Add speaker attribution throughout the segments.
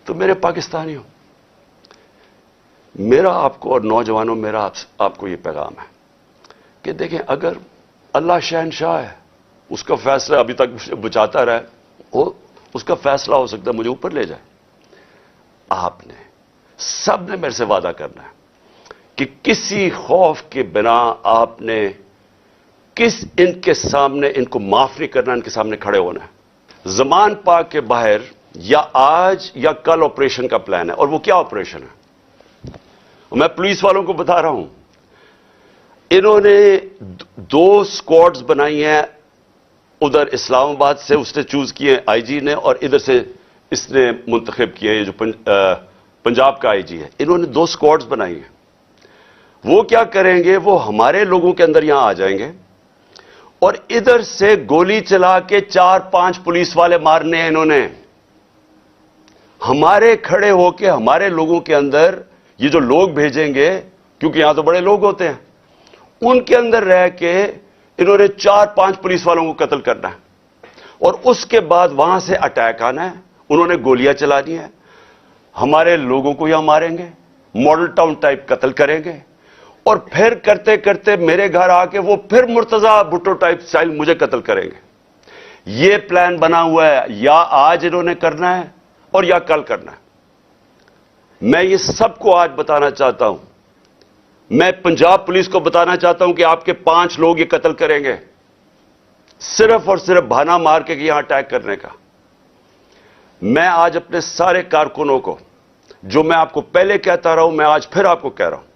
Speaker 1: تو میرے پاکستانیوں، میرا آپ کو اور نوجوانوں میرا آپ کو یہ پیغام ہے کہ دیکھیں، اگر اللہ شہنشاہ ہے، اس کا فیصلہ ابھی تک مجھے بچاتا رہا ہے، اس کا فیصلہ ہو سکتا ہے مجھے اوپر لے جائے. آپ نے سب نے میرے سے وعدہ کرنا ہے کہ کسی خوف کے بنا آپ نے ان کے سامنے، ان کو معاف نہیں کرنا، ان کے سامنے کھڑے ہونا ہے. زمان پاک کے باہر یا آج یا کل آپریشن کا پلان ہے. اور وہ کیا آپریشن ہے؟ میں پولیس والوں کو بتا رہا ہوں، انہوں نے 2 اسکواڈز بنائی ہیں. ادھر اسلام آباد سے اس نے چوز کیے آئی جی نے، اور ادھر سے اس نے منتخب کیے ہیں، جو پنجاب کا آئی جی ہے. انہوں نے 2 اسکواڈز بنائی ہیں. وہ کیا کریں گے؟ وہ ہمارے لوگوں کے اندر یہاں آ جائیں گے اور ادھر سے گولی چلا کے 4-5 پولیس والے مارنے ہیں. انہوں نے ہمارے کھڑے ہو کے ہمارے لوگوں کے اندر یہ جو لوگ بھیجیں گے، کیونکہ یہاں تو بڑے لوگ ہوتے ہیں، ان کے اندر رہ کے انہوں نے 4-5 پولیس والوں کو قتل کرنا ہے. اور اس کے بعد وہاں سے اٹیک آنا ہے. انہوں نے گولیاں چلانی ہیں، ہمارے لوگوں کو یہاں ماریں گے، ماڈل ٹاؤن ٹائپ قتل کریں گے، اور پھر کرتے کرتے میرے گھر آ کے وہ پھر مرتضی بھٹو ٹائپ سٹائل مجھے قتل کریں گے. یہ پلان بنا ہوا ہے، یا آج انہوں نے کرنا ہے اور یا کل کرنا ہے. میں یہ سب کو آج بتانا چاہتا ہوں. میں پنجاب پولیس کو بتانا چاہتا ہوں کہ آپ کے 5 لوگ یہ قتل کریں گے، صرف اور صرف بہانہ مار کے یہاں اٹیک کرنے کا. میں آج اپنے سارے کارکنوں کو، جو میں آپ کو پہلے کہتا رہا ہوں، میں آج پھر آپ کو کہہ رہا ہوں،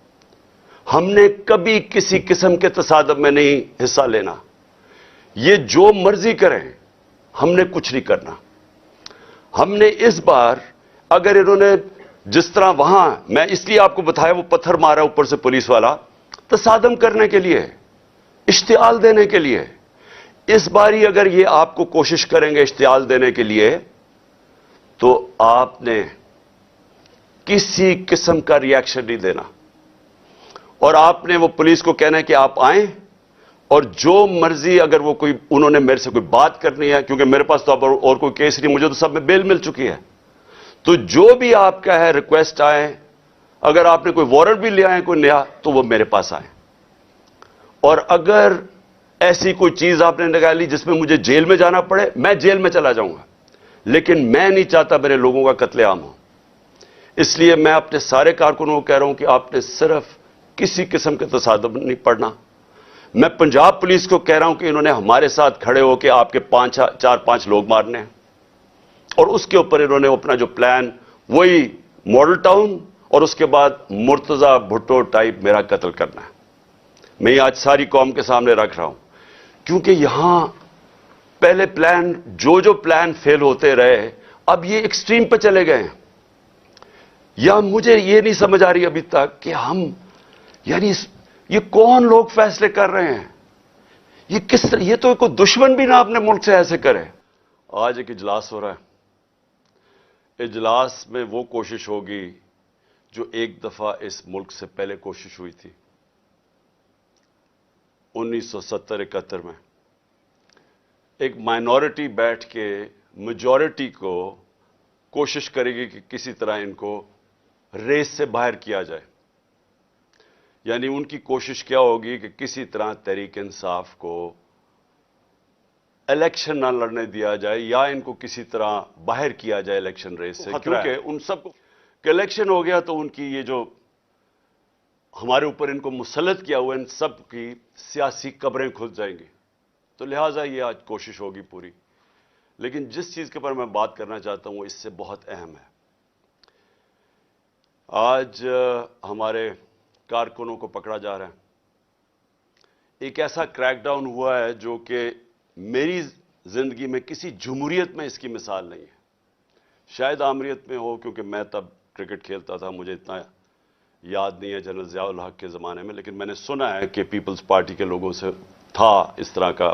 Speaker 1: ہم نے کبھی کسی قسم کے تصادم میں نہیں حصہ لینا. یہ جو مرضی کریں، ہم نے کچھ نہیں کرنا. ہم نے اس بار، اگر انہوں نے جس طرح وہاں، میں اس لیے آپ کو بتایا وہ پتھر مارا اوپر سے پولیس والا، تصادم کرنے کے لیے، اشتعال دینے کے لیے. اس باری اگر یہ آپ کو کوشش کریں گے اشتعال دینے کے لیے، تو آپ نے کسی قسم کا ری ایکشن نہیں دینا. اور آپ نے وہ پولیس کو کہنا ہے کہ آپ آئیں، اور جو مرضی، اگر وہ کوئی، انہوں نے میرے سے کوئی بات کرنی ہے، کیونکہ میرے پاس تو اب اور کوئی کیس نہیں، مجھے تو سب میں بیل مل چکی ہے، تو جو بھی آپ کا ہے ریکویسٹ آئے. اگر آپ نے کوئی وارنٹ بھی لے آئے کوئی نیا، تو وہ میرے پاس آئیں. اور اگر ایسی کوئی چیز آپ نے نکالی جس میں مجھے جیل میں جانا پڑے، میں جیل میں چلا جاؤں گا، لیکن میں نہیں چاہتا میرے لوگوں کا قتل عام ہو. اس لیے میں اپنے سارے کارکنوں کو کہہ رہا ہوں کہ آپ نے صرف کسی قسم کے تصادم نہیں پڑنا. میں پنجاب پولیس کو کہہ رہا ہوں کہ انہوں نے ہمارے ساتھ کھڑے ہو کے آپ کے 4-5 لوگ مارنے ہیں، اور اس کے اوپر انہوں نے اپنا جو پلان، وہی ماڈل ٹاؤن اور اس کے بعد مرتضی بھٹو ٹائپ میرا قتل کرنا ہے. میں یہ آج ساری قوم کے سامنے رکھ رہا ہوں، کیونکہ یہاں پہلے پلان، جو پلان فیل ہوتے رہے، اب یہ ایکسٹریم پہ چلے گئے ہیں. یا مجھے یہ نہیں سمجھ آ رہی ابھی تک کہ ہم، یعنی یہ کون لوگ فیصلے کر رہے ہیں؟ یہ کس طرح؟ یہ تو کوئی دشمن بھی نہ اپنے ملک سے ایسے کرے. آج ایک اجلاس ہو رہا ہے، اجلاس میں وہ کوشش ہوگی جو ایک دفعہ اس ملک سے پہلے کوشش ہوئی تھی 1970-71 میں. ایک مائنورٹی بیٹھ کے میجورٹی کو کوشش کرے گی کہ کسی طرح ان کو ریس سے باہر کیا جائے. یعنی ان کی کوشش کیا ہوگی کہ کسی طرح تحریک انصاف کو الیکشن نہ لڑنے دیا جائے، یا ان کو کسی طرح باہر کیا جائے الیکشن ریس سے. کیونکہ ان سب کو کہ الیکشن ہو گیا تو ان کی یہ جو ہمارے اوپر ان کو مسلط کیا ہوا، ان سب کی سیاسی قبریں کھل جائیں گی. تو لہٰذا یہ آج کوشش ہوگی پوری. لیکن جس چیز کے پر میں بات کرنا چاہتا ہوں وہ اس سے بہت اہم ہے. آج ہمارے کارکنوں کو پکڑا جا رہا ہے. ایک ایسا کریک ڈاؤن ہوا ہے جو کہ میری زندگی میں کسی جمہوریت میں اس کی مثال نہیں ہے. شاید آمریت میں ہو، کیونکہ میں تب کرکٹ کھیلتا تھا، مجھے اتنا یاد نہیں ہے جنرل ضیاء الحق کے زمانے میں، لیکن میں نے سنا ہے کہ پیپلز پارٹی کے لوگوں سے تھا اس طرح کا،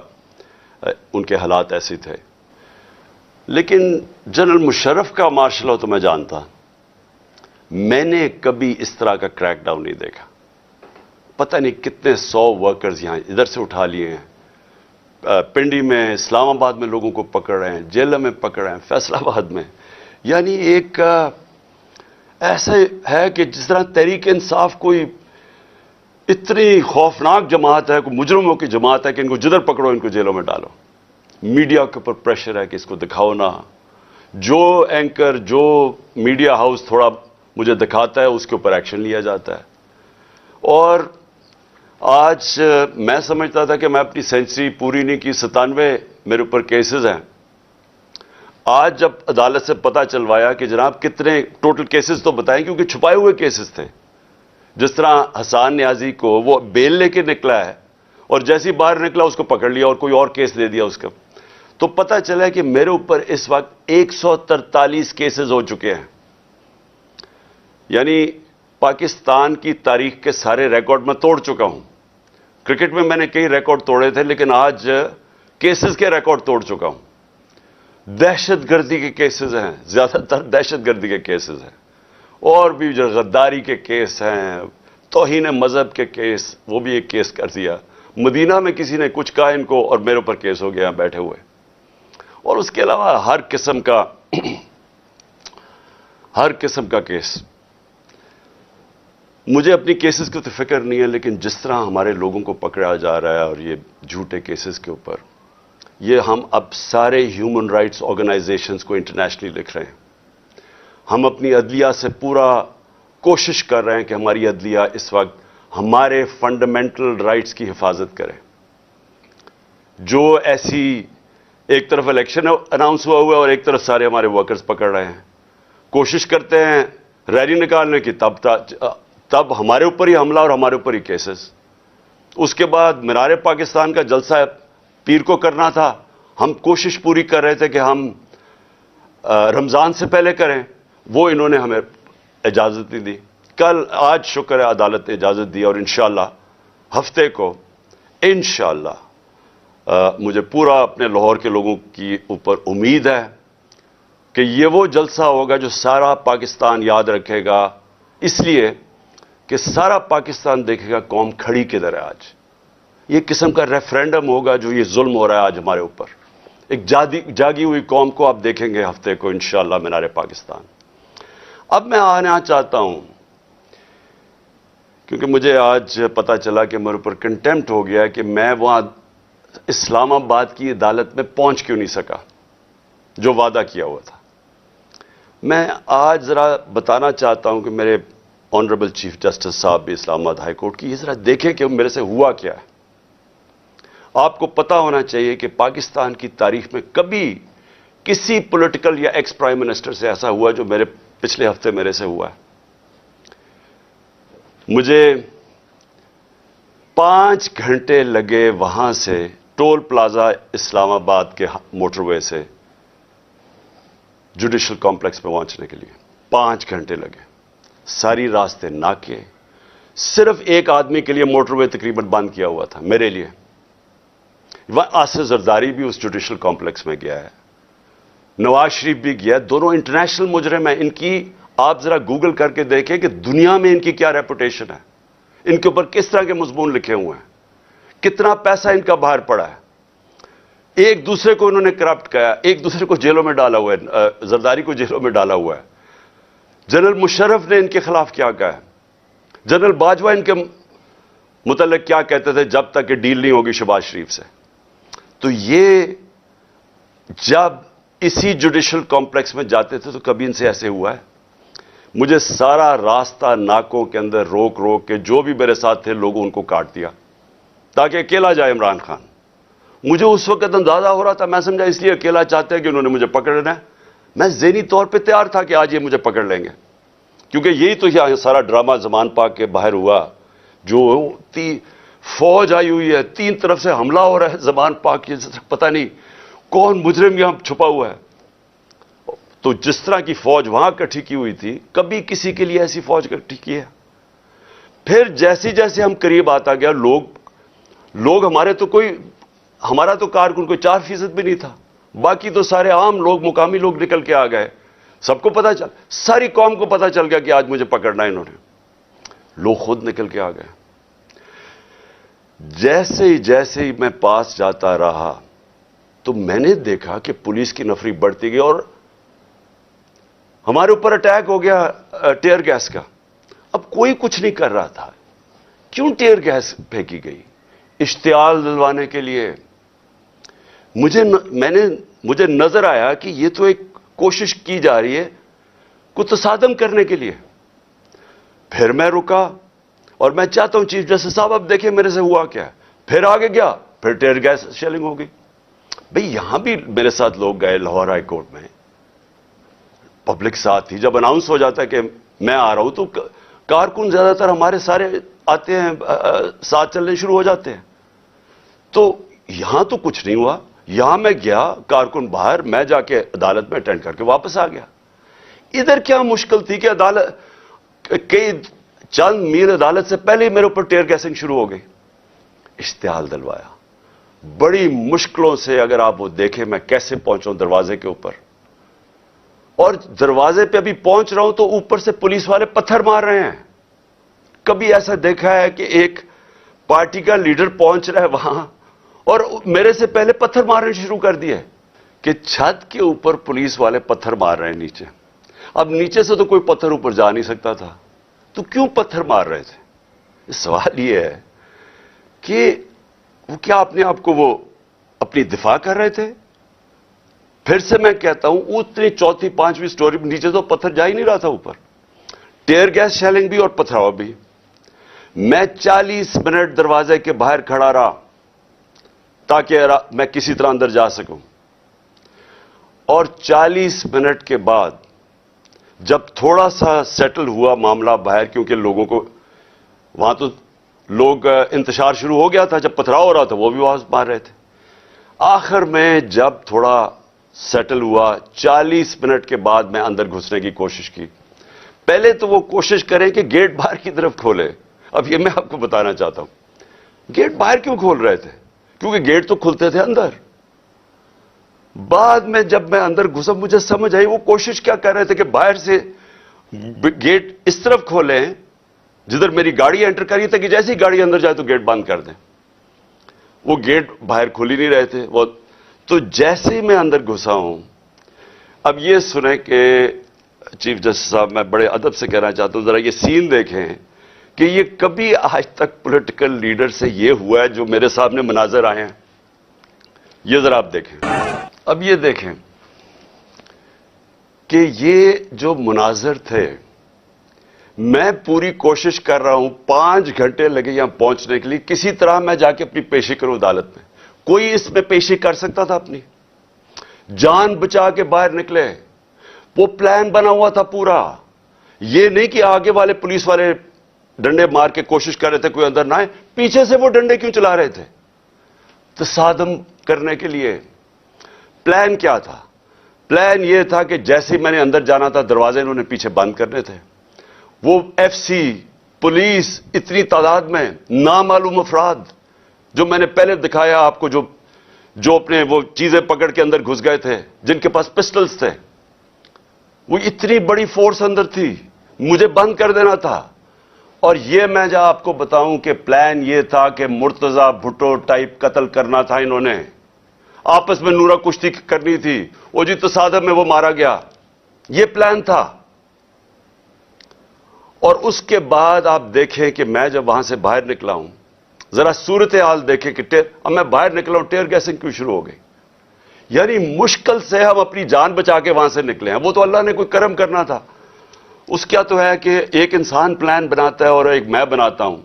Speaker 1: ان کے حالات ایسے تھے. لیکن جنرل مشرف کا مارشل لا تو میں جانتا، میں نے کبھی اس طرح کا کریک ڈاؤن نہیں دیکھا. پتہ نہیں کتنے 100 ورکرز یہاں ادھر سے اٹھا لیے ہیں، پنڈی میں، اسلام آباد میں لوگوں کو پکڑ رہے ہیں، جیلوں میں پکڑ رہے ہیں، فیصل آباد میں. یعنی ایک ایسا ہے کہ جس طرح تحریک انصاف کوئی اتنی خوفناک جماعت ہے، کوئی مجرموں کی جماعت ہے کہ ان کو جدھر پکڑو ان کو جیلوں میں ڈالو. میڈیا کے اوپر پریشر ہے کہ اس کو دکھاؤ نہ. جو اینکر، جو میڈیا ہاؤس تھوڑا مجھے دکھاتا ہے اس کے اوپر ایکشن لیا جاتا ہے. اور آج میں سمجھتا تھا کہ میں اپنی سینچری پوری نہیں کی، 97 میرے اوپر کیسز ہیں. آج جب عدالت سے پتہ چلوایا کہ جناب کتنے ٹوٹل کیسز تو بتائیں، کیونکہ چھپائے ہوئے کیسز تھے. جس طرح حسان نیازی کو وہ بیل لے کے نکلا ہے اور جیسی باہر نکلا اس کو پکڑ لیا اور کوئی اور کیس دے دیا اس کا. تو پتہ چلا کہ میرے اوپر اس وقت 143 کیسز ہو چکے ہیں. یعنی پاکستان کی تاریخ کے سارے ریکارڈ میں توڑ چکا ہوں. کرکٹ میں نے کئی ریکارڈ توڑے تھے، لیکن آج کیسز کے ریکارڈ توڑ چکا ہوں. دہشت گردی کے کیسز ہیں، زیادہ تر دہشت گردی کے کیسز ہیں، اور بھی جو غداری کے کیس ہیں، توہین مذہب کے کیس، وہ بھی ایک کیس کر دیا. مدینہ میں کسی نے کچھ کہا ان کو اور میرے اوپر کیس ہو گیا بیٹھے ہوئے. اور اس کے علاوہ ہر قسم کا کیس. مجھے اپنی کیسز کی تو فکر نہیں ہے، لیکن جس طرح ہمارے لوگوں کو پکڑا جا رہا ہے اور یہ جھوٹے کیسز کے اوپر، یہ ہم اب سارے ہیومن رائٹس آرگنائزیشنز کو انٹرنیشنلی لکھ رہے ہیں. ہم اپنی عدلیہ سے پورا کوشش کر رہے ہیں کہ ہماری عدلیہ اس وقت ہمارے فنڈامنٹل رائٹس کی حفاظت کرے. جو ایسی ایک طرف الیکشن اناؤنس ہوا ہے اور ایک طرف سارے ہمارے ورکرز پکڑ رہے ہیں، کوشش کرتے ہیں ریلی نکالنے کی، تب ہمارے اوپر ہی حملہ اور ہمارے اوپر ہی کیسز. اس کے بعد مینار پاکستان کا جلسہ پیر کو کرنا تھا، ہم کوشش پوری کر رہے تھے کہ ہم رمضان سے پہلے کریں، وہ انہوں نے ہمیں اجازت نہیں دی. آج شکر ہے عدالت نے اجازت دی، اور انشاءاللہ ہفتے کو انشاءاللہ مجھے پورا اپنے لاہور کے لوگوں کی اوپر امید ہے کہ یہ وہ جلسہ ہوگا جو سارا پاکستان یاد رکھے گا، اس لیے کہ سارا پاکستان دیکھے گا قوم کھڑی کدھر ہے. آج یہ قسم کا ریفرینڈم ہوگا جو یہ ظلم ہو رہا ہے آج ہمارے اوپر. ایک جاگی ہوئی قوم کو آپ دیکھیں گے ہفتے کو انشاءاللہ مینار پاکستان. اب میں آنا چاہتا ہوں، کیونکہ مجھے آج پتا چلا کہ میرے اوپر کنٹیمپٹ ہو گیا کہ میں وہاں اسلام آباد کی عدالت میں پہنچ کیوں نہیں سکا جو وعدہ کیا ہوا تھا. میں آج ذرا بتانا چاہتا ہوں کہ میرے آنریبل چیف جسٹس صاحب بھی اسلام آباد ہائی کورٹ کی، یہ ذرا دیکھیں کہ میرے سے ہوا کیا ہے. آپ کو پتا ہونا چاہیے کہ پاکستان کی تاریخ میں کبھی کسی پولیٹیکل یا ایکس پرائم منسٹر سے ایسا ہوا جو میرے پچھلے ہفتے میرے سے ہوا ہے. مجھے 5 گھنٹے لگے وہاں سے ٹول پلازا اسلام آباد کے موٹر وے سے جوڈیشل کمپلیکس میں پہنچنے کے لیے 5 گھنٹے لگے. ساری راستے ناکے، صرف ایک آدمی کے لیے موٹر وے تقریباً بند کیا ہوا تھا، میرے لیے. آصف زرداری بھی اس جوڈیشل کمپلیکس میں گیا ہے، نواز شریف بھی گیا. دونوں انٹرنیشنل مجرم ہیں. ان کی آپ ذرا گوگل کر کے دیکھیں کہ دنیا میں ان کی کیا ریپوٹیشن ہے، ان کے اوپر کس طرح کے مضمون لکھے ہوئے ہیں، کتنا پیسہ ان کا باہر پڑا ہے. ایک دوسرے کو انہوں نے کرپٹ کیا، ایک دوسرے کو جیلوں میں ڈالا ہوا ہے. زرداری کو جیلوں میں ڈالا ہوا ہے. جنرل مشرف نے ان کے خلاف کیا کہا ہے، جنرل باجوہ ان کے متعلق کیا کہتے تھے جب تک کہ ڈیل نہیں ہوگی شہباز شریف سے. تو یہ جب اسی جوڈیشل کمپلیکس میں جاتے تھے تو کبھی ان سے ایسے ہوا ہے. مجھے سارا راستہ ناکوں کے اندر روک روک کے جو بھی میرے ساتھ تھے لوگوں ان کو کاٹ دیا تاکہ اکیلا جائے عمران خان. مجھے اس وقت اندازہ ہو رہا تھا، میں سمجھا اس لیے اکیلا چاہتے ہیں کہ انہوں نے مجھے پکڑنا ہے. میں ذہنی طور پہ تیار تھا کہ آج یہ مجھے پکڑ لیں گے، کیونکہ یہی تو یہاں سارا ڈرامہ زمان پاک کے باہر ہوا. جو فوج آئی ہوئی ہے، 3 طرف سے حملہ ہو رہا ہے زمان پاک کی، پتہ نہیں کون مجرم یہاں چھپا ہوا ہے. تو جس طرح کی فوج وہاں اکٹھی کی ہوئی تھی، کبھی کسی کے لیے ایسی فوج اکٹھی کی ہے. پھر جیسے جیسے ہم قریب آتا گیا، لوگ ہمارا تو کارکن کوئی 4% بھی نہیں تھا، باقی تو سارے عام لوگ، مقامی لوگ نکل کے آ گئے. سب کو پتا چل، ساری قوم کو پتا چل گیا کہ آج مجھے پکڑنا ہے انہوں نے. لوگ خود نکل کے آ گئے. جیسے ہی میں پاس جاتا رہا تو میں نے دیکھا کہ پولیس کی نفری بڑھتی گئی. اور ہمارے اوپر اٹیک ہو گیا ٹیئر گیس کا. اب کوئی کچھ نہیں کر رہا تھا. کیوں ٹیئر گیس پھینکی گئی؟ اشتعال دلوانے کے لیے. مجھے نظر آیا کہ یہ تو ایک کوشش کی جا رہی ہے کو تصادم کرنے کے لیے. پھر میں رکا اور میں چاہتا ہوں چیف جسٹس صاحب اب دیکھیں میرے سے ہوا کیا. پھر آگے گیا, پھر ٹیئر گیس شیلنگ ہو گئی. بھئی یہاں بھی میرے ساتھ لوگ گئے لاہور ہائی کورٹ میں, پبلک ساتھ تھی. جب اناؤنس ہو جاتا ہے کہ میں آ رہا ہوں تو کارکن زیادہ تر ہمارے سارے آتے ہیں, ساتھ چلنے شروع ہو جاتے ہیں. تو یہاں تو کچھ نہیں ہوا. یہاں میں گیا, کارکن باہر, میں جا کے عدالت میں اٹینڈ کر کے واپس آ گیا. ادھر کیا مشکل تھی کہ عدالت کئی چند میل عدالت سے پہلے ہی میرے اوپر ٹیئر گیسنگ شروع ہو گئی. اشتعال دلوایا بڑی مشکلوں سے. اگر آپ وہ دیکھیں میں کیسے پہنچا ہوں دروازے کے اوپر, اور دروازے پہ ابھی پہنچ رہا ہوں تو اوپر سے پولیس والے پتھر مار رہے ہیں. کبھی ایسا دیکھا ہے کہ ایک پارٹی کا لیڈر پہنچ رہا ہے وہاں اور میرے سے پہلے پتھر مارنے شروع کر دیے کہ چھت کے اوپر پولیس والے پتھر مار رہے ہیں نیچے. اب نیچے سے تو کوئی پتھر اوپر جا نہیں سکتا تھا, تو کیوں پتھر مار رہے تھے؟ سوال یہ ہے کہ وہ کیا اپنے آپ کو وہ اپنی دفاع کر رہے تھے؟ پھر سے میں کہتا ہوں اتنی چوتھی پانچویں سٹوری نیچے تو پتھر جا ہی نہیں رہا تھا اوپر. ٹیئر گیس شیلنگ بھی اور پتھراؤ بھی. میں 40 منٹ دروازے کے باہر کھڑا رہا تاکہ میں کسی طرح اندر جا سکوں. اور 40 منٹ کے بعد جب تھوڑا سا سیٹل ہوا معاملہ باہر, کیونکہ لوگوں کو وہاں تو لوگ انتشار شروع ہو گیا تھا, جب پتھراؤ ہو رہا تھا وہ بھی آواز مار رہے تھے. آخر میں جب تھوڑا سیٹل ہوا 40 منٹ کے بعد میں اندر گھسنے کی کوشش کی. پہلے تو وہ کوشش کریں کہ گیٹ باہر کی طرف کھولے. اب یہ میں آپ کو بتانا چاہتا ہوں گیٹ باہر کیوں کھول رہے تھے, کیونکہ گیٹ تو کھلتے تھے اندر. بعد میں جب میں اندر گھسا مجھے سمجھ آئی وہ کوشش کیا کر رہے تھے کہ باہر سے گیٹ اس طرف کھولیں جدھر میری گاڑی انٹر کری تھی, کہ جیسی گاڑی اندر جائے تو گیٹ بند کر دیں. وہ گیٹ باہر کھل ہی نہیں رہے تھے وہ. تو جیسے ہی میں اندر گھسا ہوں, اب یہ سنیں کہ چیف جسٹس صاحب میں بڑے ادب سے کہنا چاہتا ہوں ذرا یہ سین دیکھیں کہ یہ کبھی آج تک پولیٹیکل لیڈر سے یہ ہوا ہے جو میرے سامنے مناظر آئے ہیں. یہ ذرا آپ دیکھیں. اب یہ دیکھیں کہ یہ جو مناظر تھے, میں پوری کوشش کر رہا ہوں, 5 گھنٹے لگے یہاں پہنچنے کے لیے, کسی طرح میں جا کے اپنی پیشی کروں عدالت میں. کوئی اس میں پیشی کر سکتا تھا اپنی, جان بچا کے باہر نکلے. وہ پلان بنا ہوا تھا پورا. یہ نہیں کہ آگے والے پولیس والے ڈنڈے مار کے کوشش کر رہے تھے کوئی اندر نہ آئے, پیچھے سے وہ ڈنڈے کیوں چلا رہے تھے؟ تصادم کرنے کے لیے. پلان کیا تھا؟ پلان یہ تھا کہ جیسے میں نے اندر جانا تھا دروازے انہوں نے پیچھے بند کرنے تھے. وہ ایف سی, پولیس, اتنی تعداد میں نامعلوم افراد جو میں نے پہلے دکھایا آپ کو, جو اپنے وہ چیزیں پکڑ کے اندر گھس گئے تھے, جن کے پاس پسٹلز تھے, وہ اتنی بڑی فورس اندر تھی, مجھے بند کر دینا تھا. اور یہ میں جب آپ کو بتاؤں کہ پلان یہ تھا کہ مرتضی بھٹو ٹائپ قتل کرنا تھا انہوں نے, آپس میں نورا کشتی کرنی تھی, وہ جی تصادم میں وہ مارا گیا, یہ پلان تھا. اور اس کے بعد آپ دیکھیں کہ میں جب وہاں سے باہر نکلا ہوں, ذرا صورتحال دیکھیں کہ اب میں باہر نکلا ہوں, ٹیئر گیسنگ کیوں شروع ہو گئی. یعنی مشکل سے ہم اپنی جان بچا کے وہاں سے نکلے ہیں. وہ تو اللہ نے کوئی کرم کرنا تھا. اس کیا تو ہے کہ ایک انسان پلان بناتا ہے اور ایک میں بناتا ہوں,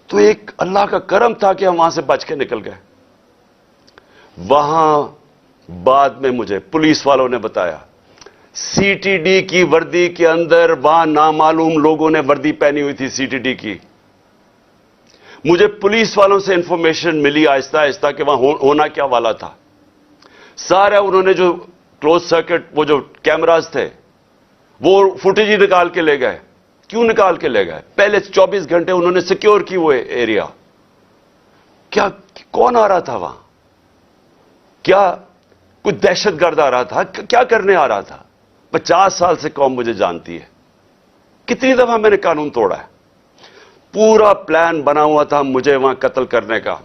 Speaker 1: تو ایک اللہ کا کرم تھا کہ ہم وہاں سے بچ کے نکل گئے. وہاں بعد میں مجھے پولیس والوں نے بتایا سی ٹی ڈی کی وردی کے اندر وہاں نامعلوم لوگوں نے وردی پہنی ہوئی تھی سی ٹی ڈی کی. مجھے پولیس والوں سے انفارمیشن ملی آہستہ آہستہ کہ وہاں ہونا کیا والا تھا. سارا انہوں نے جو کلوز سرکٹ وہ جو کیمراز تھے وہ فوٹیج ہی نکال کے لے گئے. کیوں نکال کے لے گئے؟ پہلے 24 گھنٹے انہوں نے سیکیور کی وہ ایریا. کیا کون آ رہا تھا وہاں؟ کیا کوئی دہشت گرد آ رہا تھا؟ کیا کرنے آ رہا تھا؟ 50 سال سے قوم مجھے جانتی ہے, کتنی دفعہ میں نے قانون توڑا ہے. پورا پلان بنا ہوا تھا مجھے وہاں قتل کرنے کا.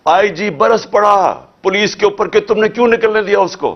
Speaker 1: آئی جی برس پڑا پولیس کے اوپر کہ تم نے کیوں نکلنے دیا اس کو.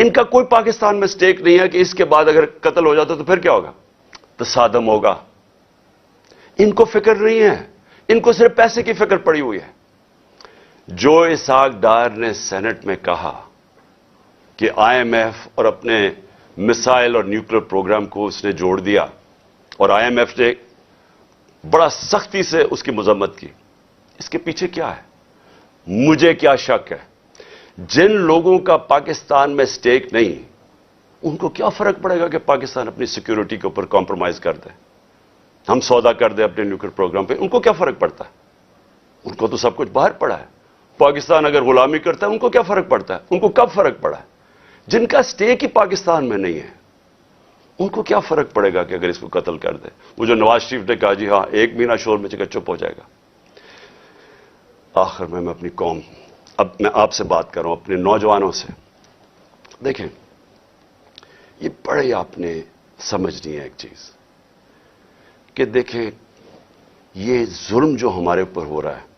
Speaker 1: ان کا کوئی پاکستان میں سٹیک نہیں ہے کہ اس کے بعد اگر قتل ہو جاتا تو پھر کیا ہوگا؟ تصادم ہوگا. ان کو فکر نہیں ہے, ان کو صرف پیسے کی فکر پڑی ہوئی ہے. جو اسحاق ڈار نے سینٹ میں کہا کہ آئی ایم ایف اور اپنے میسائل اور نیوکلیر پروگرام کو اس نے جوڑ دیا, اور آئی ایم ایف نے بڑا سختی سے اس کی مذمت کی, اس کے پیچھے کیا ہے؟ مجھے کیا شک ہے, جن لوگوں کا پاکستان میں سٹیک نہیں, ان کو کیا فرق پڑے گا کہ پاکستان اپنی سیکیورٹی کے اوپر کمپرومائز کر دے, ہم سودا کر دیں اپنے نیوکلیر پروگرام پہ؟ ان کو کیا فرق پڑتا ہے؟ ان کو تو سب کچھ باہر پڑا ہے. پاکستان اگر غلامی کرتا ہے ان کو کیا فرق پڑتا ہے؟ ان کو کب فرق پڑا ہے؟ جن کا سٹیک ہی پاکستان میں نہیں ہے, ان کو کیا فرق پڑے گا کہ اگر اس کو قتل کر دے؟ وہ جو نواز شریف نے کہا جی ہاں ایک مہینہ شور میں چکا چپ ہو جائے گا. آخر میں اپنی قوم, اب میں آپ سے بات کر رہا ہوں, اپنے نوجوانوں سے. دیکھیں, یہ بڑے آپ نے سمجھنی ہے ایک چیز کہ دیکھیں, یہ ظلم جو ہمارے اوپر ہو رہا ہے,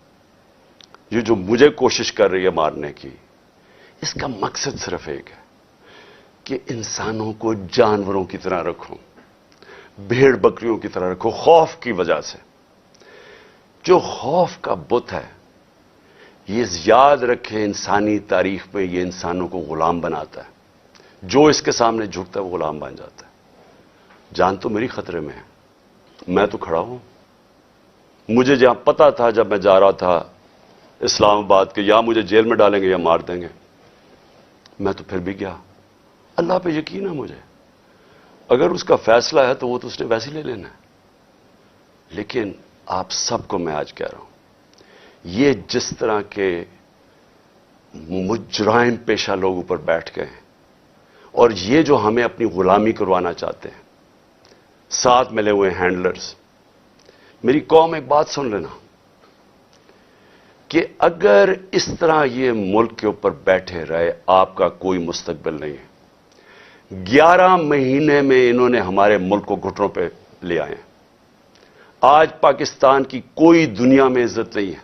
Speaker 1: یہ جو مجھے کوشش کر رہی ہے مارنے کی, اس کا مقصد صرف ایک ہے کہ انسانوں کو جانوروں کی طرح رکھو, بھیڑ بکریوں کی طرح رکھو, خوف کی وجہ سے. جو خوف کا بت ہے, یہ یاد رکھے انسانی تاریخ میں یہ انسانوں کو غلام بناتا ہے. جو اس کے سامنے جھکتا ہے وہ غلام بن جاتا ہے. جان تو میری خطرے میں ہے, میں تو کھڑا ہوں. مجھے جہاں پتا تھا جب میں جا رہا تھا اسلام آباد کہ یا مجھے جیل میں ڈالیں گے یا مار دیں گے, میں تو پھر بھی گیا. اللہ پہ یقین ہے مجھے, اگر اس کا فیصلہ ہے تو وہ تو اس نے ویسے لے لینا ہے. لیکن آپ سب کو میں آج کہہ رہا ہوں, یہ جس طرح کے مجرم پیشہ لوگ اوپر بیٹھ گئے ہیں, اور یہ جو ہمیں اپنی غلامی کروانا چاہتے ہیں, ساتھ ملے ہوئے ہینڈلرز. میری قوم ایک بات سن لینا کہ اگر اس طرح یہ ملک کے اوپر بیٹھے رہے, آپ کا کوئی مستقبل نہیں ہے. 11 مہینے میں انہوں نے ہمارے ملک کو گھٹنوں پہ لے آئے ہیں. آج پاکستان کی کوئی دنیا میں عزت نہیں ہے.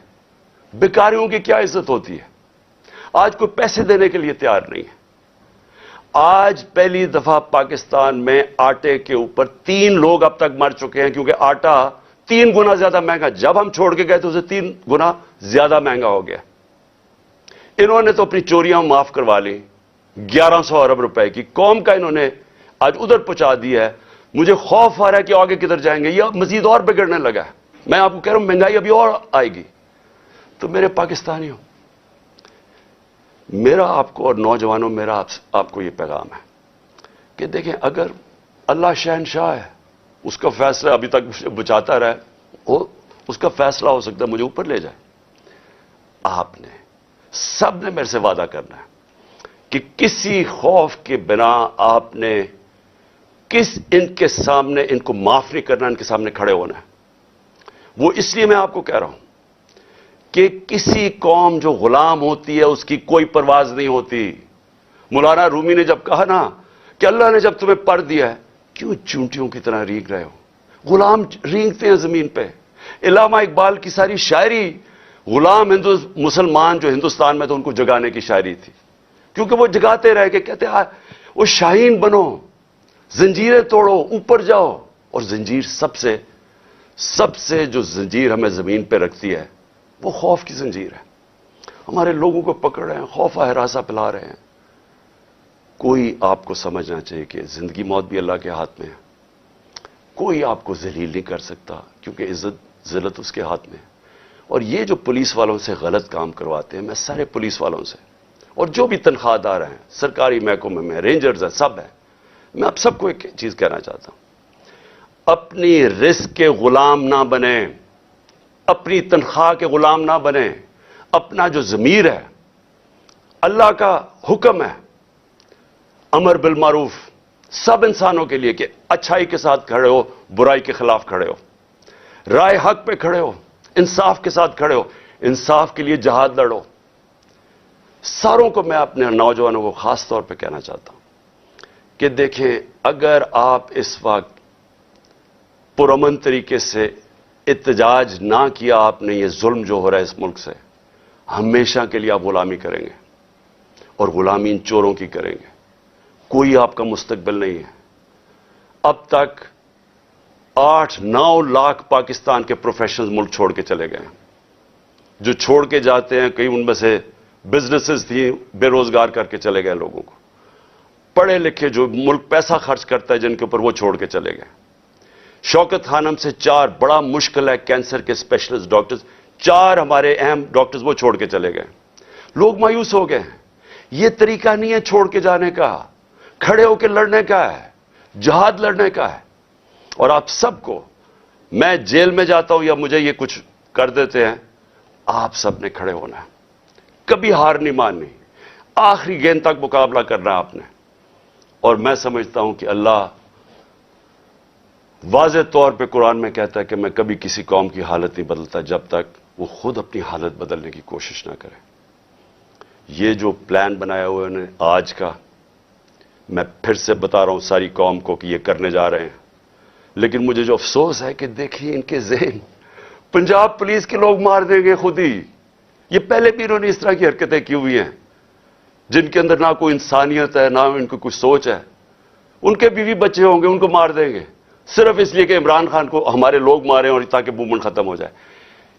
Speaker 1: بیکاریوں کی کیا عزت ہوتی ہے؟ آج کوئی پیسے دینے کے لیے تیار نہیں ہے. آج پہلی دفعہ پاکستان میں آٹے کے اوپر 3 لوگ اب تک مر چکے ہیں, کیونکہ آٹا 3 گنا زیادہ مہنگا. جب ہم چھوڑ کے گئے تو اسے 3 گنا زیادہ مہنگا ہو گیا. انہوں نے تو اپنی چوریاں معاف کروا لی 1100 ارب روپے کی. قوم کا انہوں نے آج ادھر پہنچا دیا ہے. مجھے خوف آ رہا ہے کہ آگے کدھر جائیں گے, یہ مزید اور بگڑنے لگا ہے. میں آپ کو کہہ رہا ہوں مہنگائی ابھی اور آئے گی. تو میرے پاکستانیوں, میرا آپ کو اور نوجوانوں, میرا آپ کو یہ پیغام ہے کہ دیکھیں, اگر اللہ شہنشاہ ہے, اس کا فیصلہ ابھی تک بچاتا رہے, اس کا فیصلہ ہو سکتا ہے مجھے اوپر لے جائے. آپ نے سب نے میرے سے وعدہ کرنا ہے کہ کسی خوف کے بنا آپ نے ان کے سامنے, ان کو معاف نہیں کرنا, ان کے سامنے کھڑے ہونا ہے. وہ اس لیے میں آپ کو کہہ رہا ہوں کہ کسی قوم جو غلام ہوتی ہے اس کی کوئی پرواز نہیں ہوتی. مولانا رومی نے جب کہا نا کہ اللہ نے جب تمہیں پر دیا ہے, کیوں چونٹیوں کی طرح رینگ رہے ہو؟ غلام رینگتے ہیں زمین پہ. علامہ اقبال کی ساری شاعری غلام مسلمان جو ہندوستان میں تو ان کو جگانے کی شاعری تھی, کیونکہ وہ جگاتے رہ کے کہتے ہیں وہ شاہین بنو, زنجیریں توڑو, اوپر جاؤ. اور زنجیر سب سے جو زنجیر ہمیں زمین پہ رکھتی ہے وہ خوف کی زنجیر ہے. ہمارے لوگوں کو پکڑ رہے ہیں, خوف ہراساں پلا رہے ہیں. کوئی آپ کو سمجھنا چاہیے کہ زندگی موت بھی اللہ کے ہاتھ میں ہے. کوئی آپ کو ذلیل نہیں کر سکتا, کیونکہ عزت ذلت اس کے ہاتھ میں ہے. اور یہ جو پولیس والوں سے غلط کام کرواتے ہیں, میں سارے پولیس والوں سے, اور جو بھی تنخواہ دار ہیں, سرکاری محکمے میں رینجرز ہیں, سب ہیں, میں آپ سب کو ایک چیز کہنا چاہتا ہوں, اپنی رزق کے غلام نہ بنیں, اپنی تنخواہ کے غلام نہ بنیں. اپنا جو ضمیر ہے, اللہ کا حکم ہے امر بالمعروف سب انسانوں کے لیے کہ اچھائی کے ساتھ کھڑے ہو, برائی کے خلاف کھڑے ہو, رائے حق پہ کھڑے ہو, انصاف کے ساتھ کھڑے ہو, انصاف کے لیے جہاد لڑو. ساروں کو میں اپنے نوجوانوں کو خاص طور پہ کہنا چاہتا ہوں کہ دیکھیں, اگر آپ اس وقت پرامن طریقے سے احتجاج نہ کیا آپ نے, یہ ظلم جو ہو رہا ہے اس ملک سے, ہمیشہ کے لیے آپ غلامی کریں گے, اور غلامی ان چوروں کی کریں گے. کوئی آپ کا مستقبل نہیں ہے. اب تک 8-9 لاکھ پاکستان کے پروفیشنز ملک چھوڑ کے چلے گئے ہیں. جو چھوڑ کے جاتے ہیں, کئی ان میں سے بزنسز تھیں, بے روزگار کر کے چلے گئے لوگوں کو. پڑھے لکھے جو ملک پیسہ خرچ کرتا ہے جن کے اوپر, وہ چھوڑ کے چلے گئے. شوکت خانم سے 4 بڑا مشکل ہے کینسر کے اسپیشلسٹ ڈاکٹرز, 4 ہمارے اہم ڈاکٹرز وہ چھوڑ کے چلے گئے. لوگ مایوس ہو گئے ہیں. یہ طریقہ نہیں ہے چھوڑ کے جانے کا, کھڑے ہو کے لڑنے کا ہے, جہاد لڑنے کا ہے. اور آپ سب کو, میں جیل میں جاتا ہوں یا مجھے یہ کچھ کر دیتے ہیں, آپ سب نے کھڑے ہونا ہے, کبھی ہار نہیں ماننی, آخری گیند تک مقابلہ کرنا ہے آپ نے. اور میں سمجھتا ہوں کہ اللہ واضح طور پہ قرآن میں کہتا ہے کہ میں کبھی کسی قوم کی حالت نہیں بدلتا جب تک وہ خود اپنی حالت بدلنے کی کوشش نہ کرے. یہ جو پلان بنایا ہوا ہے آج کا, میں پھر سے بتا رہا ہوں ساری قوم کو کہ یہ کرنے جا رہے ہیں. لیکن مجھے جو افسوس ہے کہ دیکھیے ان کے ذہن, پنجاب پولیس کے لوگ مار دیں گے خود ہی. یہ پہلے بھی انہوں نے اس طرح کی حرکتیں کی ہوئی ہیں جن کے اندر نہ کوئی انسانیت ہے, نہ ان کو کوئی سوچ ہے. ان کے بیوی بچے ہوں گے, ان کو مار دیں گے صرف اس لیے کہ عمران خان کو ہمارے لوگ مارے اور تاکہ موومنٹ ختم ہو جائے.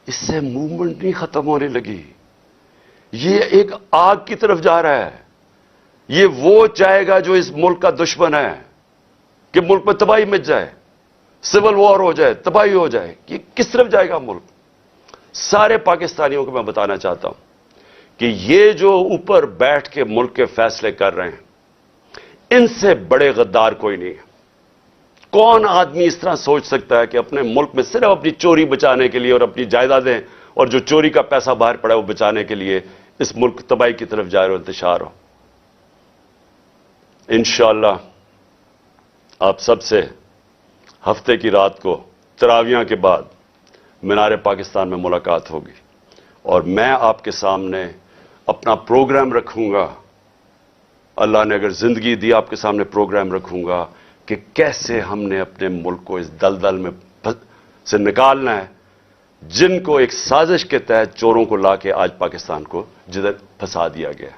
Speaker 1: اس سے موومنٹ نہیں ختم ہونے لگی, یہ ایک آگ کی طرف جا رہا ہے. یہ وہ چاہے گا جو اس ملک کا دشمن ہے کہ ملک میں تباہی مچ جائے, سول وار ہو جائے, تباہی ہو جائے. یہ کس طرف جائے گا ملک؟ سارے پاکستانیوں کو میں بتانا چاہتا ہوں کہ یہ جو اوپر بیٹھ کے ملک کے فیصلے کر رہے ہیں, ان سے بڑے غدار کوئی نہیں ہے. کون آدمی اس طرح سوچ سکتا ہے کہ اپنے ملک میں صرف اپنی چوری بچانے کے لیے اور اپنی جائیدادیں اور جو چوری کا پیسہ باہر پڑا ہے وہ بچانے کے لیے اس ملک تباہی کی طرف جائے اور انتشار ہو؟ انشاءاللہ آپ سب سے ہفتے کی رات کو تراویحاں کے بعد مینار پاکستان میں ملاقات ہوگی, اور میں آپ کے سامنے اپنا پروگرام رکھوں گا. اللہ نے اگر زندگی دی, آپ کے سامنے پروگرام رکھوں گا کہ کیسے ہم نے اپنے ملک کو اس دلدل میں سے نکالنا ہے جن کو ایک سازش کے تحت چوروں کو لا کے آج پاکستان کو جدھر پھنسا دیا گیا ہے.